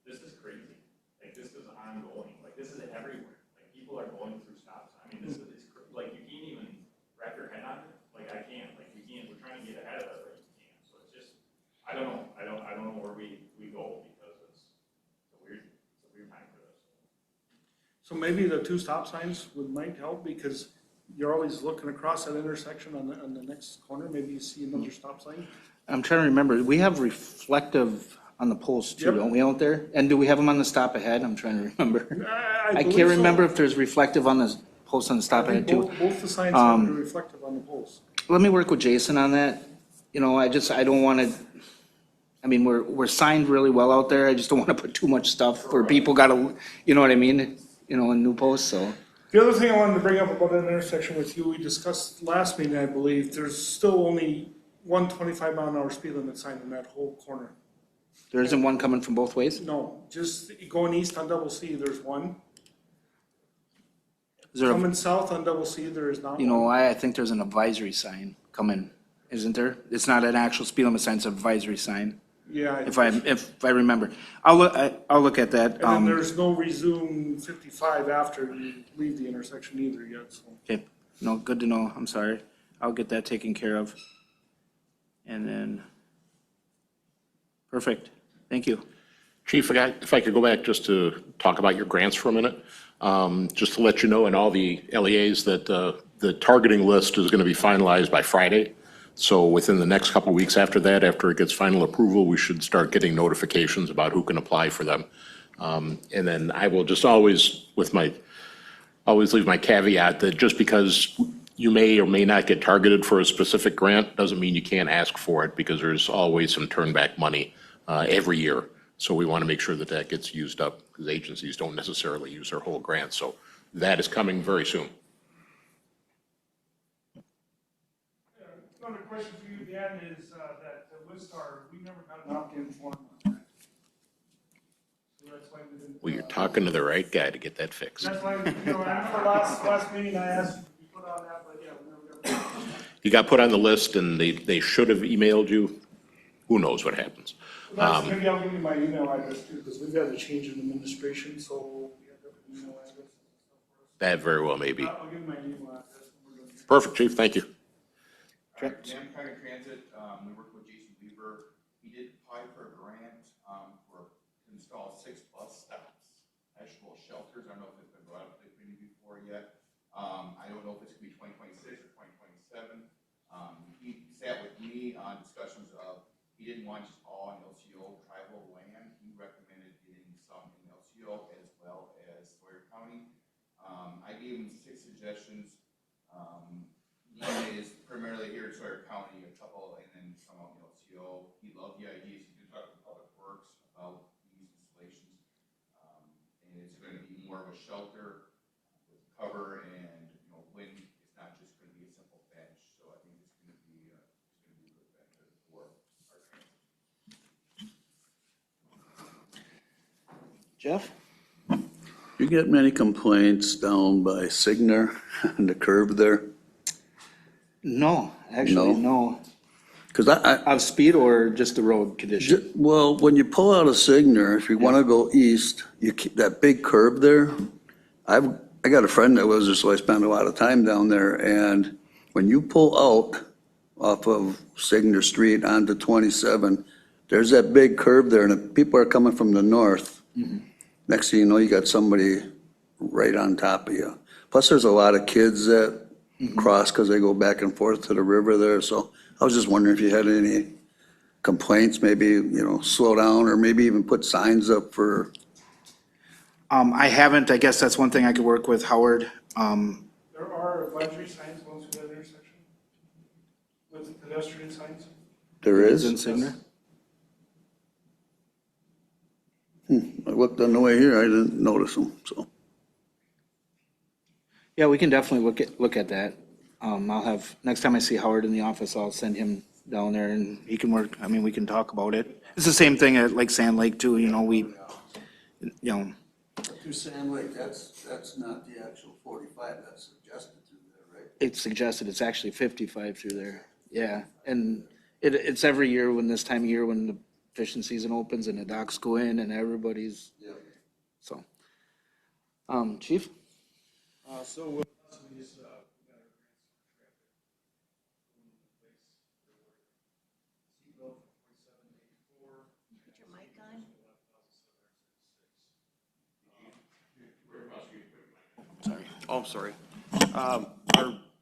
this is crazy, like, this is ongoing, like, this is everywhere, like, people are going through stop signs, I mean, this is, like, you can't even wrap your head on it, like, I can't, like, we can't, we're trying to get ahead of it, but you can't, so it's just, I don't know where we go, because it's a weird time for this. So maybe the two stop signs might help because you're always looking across that intersection on the next corner. Maybe you see another stop sign. I'm trying to remember, we have reflective on the poles too, Yep. don't we out there? And do we have them on the stop ahead? I'm trying to remember. I believe can't so. remember if there's reflective on the posts on the stop I think ahead too. both the signs have to be reflective on the poles. Let me work with Jason on that. You know, I don't want to, I mean, we're signed really well out there. I just don't want to put too much stuff where people gotta, you know what I mean? You know, in new posts, so. The other thing I wanted to bring up about that intersection with you, we discussed last meeting, I believe, there's still only one 25-mile-an-hour speed limit sign in that whole corner. There isn't one coming from both ways? No, just going east on Double C, there's one. Is there, Coming south on Double C, there is not you know, one. I think there's an advisory sign coming, isn't there? It's not an actual speed limit sign, it's an advisory sign, Yeah. if I remember. I'll look at that. And then there's no resume 55 after you leave the intersection either yet, so. Okay, no, good to know. I'm sorry. I'll get that taken care of. And then, perfect. Thank you. Chief, if I could go back just to talk about your grants for a minute. Just to let you know, and all the LEAs, that the targeting list is going to be finalized by Friday. So within the next couple of weeks after that, after it gets final approval, we should start getting notifications about who can apply for them. And then I will just always leave my caveat that just because you may or may not get targeted for a specific grant doesn't mean you can't ask for it, because there's always some turnback money every year. So we want to make sure that that gets used up, because agencies don't necessarily use their whole grant. So that is coming very soon. Another question for you, Dan, is that Wistar, we never got an opt-in form on that. So that's why we didn't. Well, you're talking to the right guy to get that fixed. That's why, I remember last meeting I asked you to put on that, but yeah, we never got it. You got put on the list, and they should have emailed you. Who knows what happens? Maybe I'll give you my email address too, because we've had a change in administration, so we have different email addresses and stuff That very well may for be. us. I'll give you my email address when we're done here. Perfect, Chief, thank you. Namco Transit, we worked with Jason Weaver. He did apply for a grant, to install 6 bus stops, actual shelters. I don't know if it's been brought up to the committee before yet. I don't know if it's gonna be 2026 or 2027. He sat with me on discussions of, he didn't want just all in LCO tribal land. He recommended getting some in LCO as well as Sawyer County. I gave him 6 suggestions. One is primarily here in Sawyer County, a couple, and then some out in LCO. He loved the ideas. He did talk to Public Works about these installations. And it's going to be more of a shelter with cover and, wind. It's not just going to be a simple bench. So I think it's going to be a good benefit for our transit. Jeff? You get many complaints down by Signer and the curb there? No, actually, no. Because I, Of speed or just the road condition? well, when you pull out of Signer, if you want to go east, you keep that big curb there. I got a friend that was there, so I spent a lot of time down there. And when you pull out off of Signer Street onto 27, there's that big curb there, and if people are coming from the north. Next thing you know, you got somebody right on top of you. Plus, there's a lot of kids that cross because they go back and forth to the river there. So I was just wondering if you had any complaints, maybe, slow down or maybe even put signs up for. I haven't, I guess that's one thing I could work with Howard. There are advisory signs going through that intersection with pedestrian signs. There Is is? in Signer? I looked on the way here, I didn't notice them, so. Yeah, we can definitely look at that. I'll have, next time I see Howard in the office, I'll send him down there and he can work, we can talk about it. It's the same thing at like Sand Lake too, Through Sand Lake, that's not the actual 45, that's suggested through there, right? it's suggested it's actually 55 through there. Yeah, and it's every year when this time of year when the fishing season opens and the docks go in and everybody's, so. Chief? So with some of these, Oh, I'm sorry. Our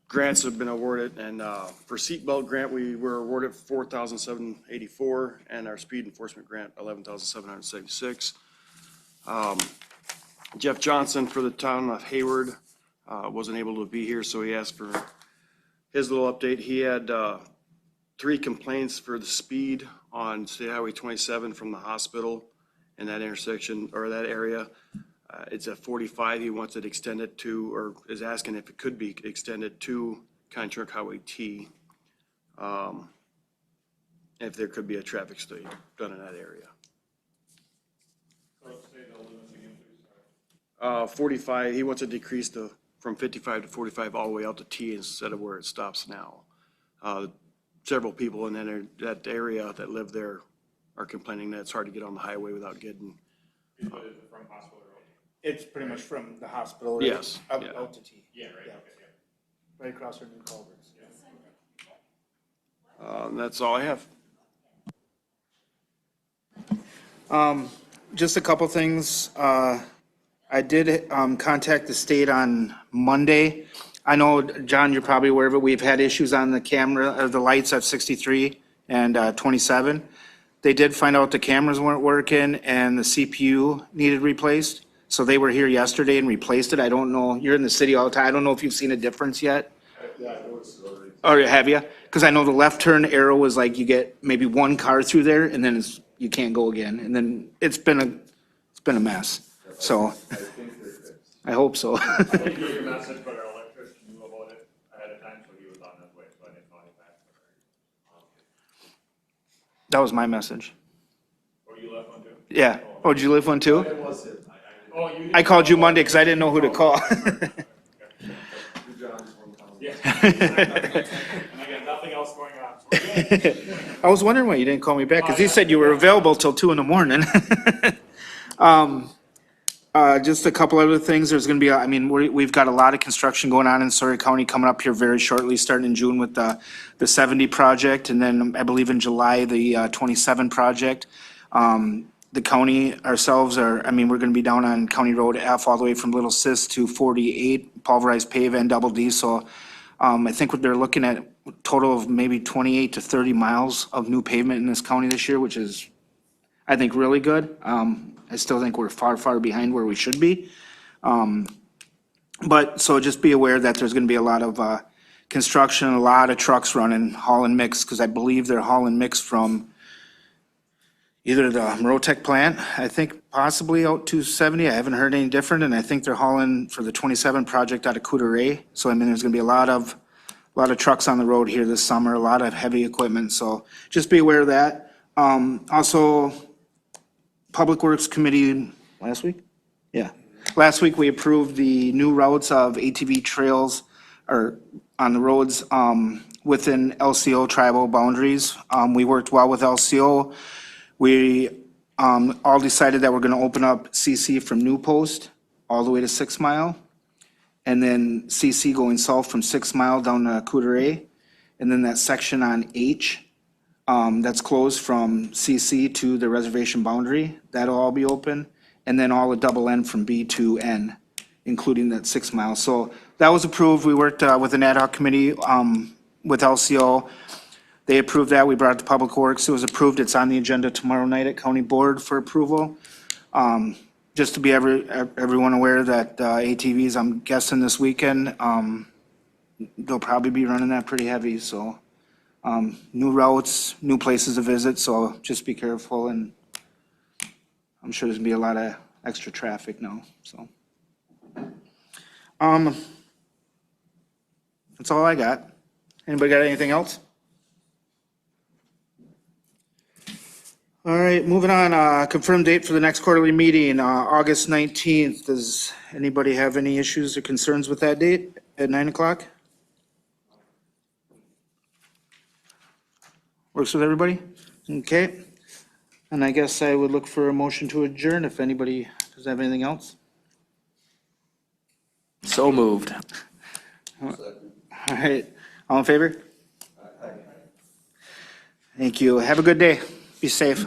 grants have been awarded, and for seatbelt grant, we were awarded $4,784, and our speed enforcement grant, $11,776. Jeff Johnson for the town of Hayward wasn't able to be here, so he asked for his little update. He had 3 complaints for the speed on State Highway 27 from the hospital in that intersection, or that area. It's at 45. He wants it extended to, or is asking if it could be extended to County Highway T. If there could be a traffic study done in that area. So say the limits again, please. 45, he wants it decreased from 55 to 45 all the way out to T instead of where it stops now. Several people in that area that live there are complaining that it's hard to get on the highway without getting. From hospital road. It's pretty much from the hospital. Yes, Out yeah. out to T. Yeah, right, okay, yeah. Right across from New Culvers. And that's all I have. Just a couple things. I did contact the state on Monday. I know, John, you're probably aware of it. We've had issues on the camera, or the lights at 63 and 27. They did find out the cameras weren't working and the CPU needed replaced. So they were here yesterday and replaced it. I don't know, you're in the city all the time. I don't know if you've seen a difference yet. Oh, have you? Because I know the left turn arrow was like you get maybe one car through there and then you can't go again. And then it's been a mess. So I hope so. I didn't get your message, but our electrician knew about it ahead of time, so he was on his way, so I didn't call him back. That was my message. Oh, you left one too? Yeah. Oh, did you leave one too? Oh, you did? I called you Monday because I didn't know who to call. Yeah. And I got nothing else going on. So we're good. I was wondering why you didn't call me back because he said you were available till 2 a.m. Just a couple other things. There's going to be, we've got a lot of construction going on in Sawyer County coming up here very shortly, starting in June with the 70 project. And then I believe in July, the 27 project. The county ourselves we're going to be down on County Road F all the way from Little Sis to 48, pulverized pave and double D. So I think what they're looking at, a total of maybe 28 to 30 miles of new pavement in this county this year, which is, I think, really good. I still think we're far, far behind where we should be. But so just be aware that there's going to be a lot of construction, a lot of trucks running, hauling mix, because I believe they're hauling mix from either the Merotech plant, I think possibly out to 70. I haven't heard any different, and I think they're hauling for the 27 project out of Coudray. So there's gonna be a lot of trucks on the road here this summer, a lot of heavy equipment. So just be aware of that. Also, Public Works Committee last week? Yeah. Last week, we approved the new routes of ATV trails or on the roads within LCO tribal boundaries. We worked well with LCO. We all decided that we're going to open up CC from New Post all the way to 6 Mile. And then CC going south from 6 Mile down to Coudray. And then that section on H that's closed from CC to the reservation boundary, that'll all be open. And then all the double N from B to N, including that 6 Mile. So that was approved. We worked with an ad hoc committee with LCO. They approved that. We brought it to Public Works. It was approved. It's on the agenda tomorrow night at County Board for approval. Just to be everyone aware that ATVs, I'm guessing this weekend, they'll probably be running that pretty heavy, so. New routes, new places to visit, so just be careful, and I'm sure there's gonna be a lot of extra traffic now, so. That's all I got. Anybody got anything else? All right, moving on, confirmed date for the next quarterly meeting, August 19th. Does anybody have any issues or concerns with that date at 9 o'clock? Works with everybody? Okay. And I guess I would look for a motion to adjourn if anybody does have anything else. So moved. All right, all in favor? Thank you. Have a good day. Be safe.